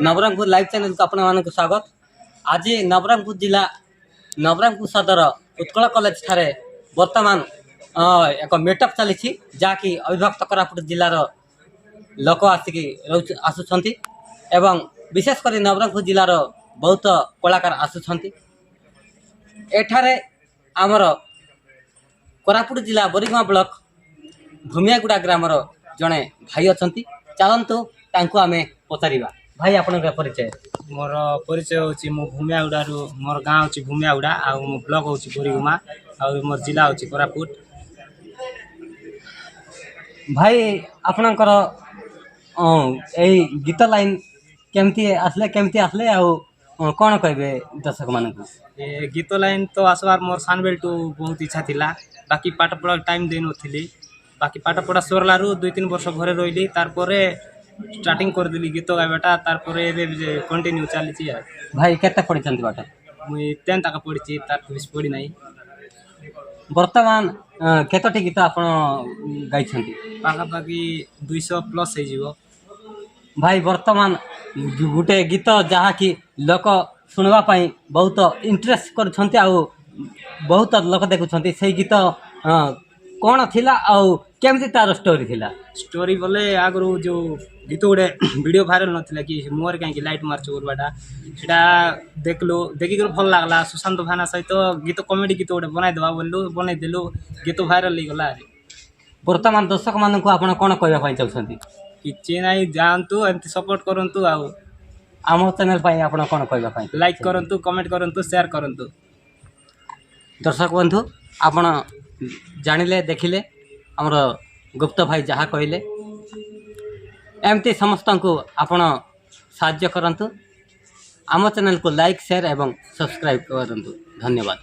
Nabarangpur live channel को आपण स्वागत। आज नवरंगपुर जिला नवरंगपुर सदर उत्कल कॉलेज ठारे वर्तमान एक मीटअप चली जहाँकि अविभक्त कोरापुट जिलार लोक आसिक आसुंच एवं विशेषकर नवरंगपुर जिलार बहुत कलाकार आसुंच। एठारे आमर कोरापुट जिला बोरीगांव ब्लॉक भूमियागुड़ा ग्रामर जड़े भाई अच्छा चलतु आम पचारा। भाई आपण परिचय? मोर परिचय हूँ मो भूमियागुड़ा मोर गाँव हूँ भूमियागुड़ा आ मो ब्लॉक हूँ बोरीगुमा आ मोर जिला हूँ कोरापुट। भाई आपणकर गीत लाइन केमती आसले कौन कहे दर्शक मान? गीत लाइन तो आसबार मोर सान बेल टू बहुत इच्छा थिला, बाकी पाठ पढ़ा टाइम दे नी, बाकी पाठ पढ़ा सरलारू 2-3 वर्ष घरे रही तार स्टार्टिंग कर देली गीत गाइबाटा तार कंटिन्यू चली। भाई केते पढ़ी बाट? मुई 10 तक पढ़ी तार बेस पढ़ी ना। वर्तमान केतोटी गीत आपण गाई? पाखापाखि 200+ हो। भाई वर्तमान गोटे गीत जहाँ कि लोक शुणवाई बहुत इंटरेस्ट कर बहुत लोक देखुं से गीत कौन थिला आउ केमती तार स्टोरी थिला? स्टोरी बोले आगु जो गीत गोटे वीडियो भाइराल नाला कि मुहर कहीं लाइट मार्च करवाटा सीटा देखलु देखिक भल लगला। सुशांत भाईना सहित गीत कमेडी गीत गोटे बनईदेवा बोलू बनईदेलु गीत भाइराल गला। वर्तमान दर्शक मान आप कौन कहवाई चाहते? कि ना जातु एमती सपोर्ट करूँ आम चैनल आप कौन कहवाई? लाइक करूँ, कमेंट करूँ, शेयर करूँ। दर्शक बंधु आपण जानिले देखिले आमर गुप्त भाई जहाँ कहले एमती समस्त को आपण साहाय्य करंतु। आम चैनल को लाइक शेयर एवं सब्सक्राइब करंतु। धन्यवाद।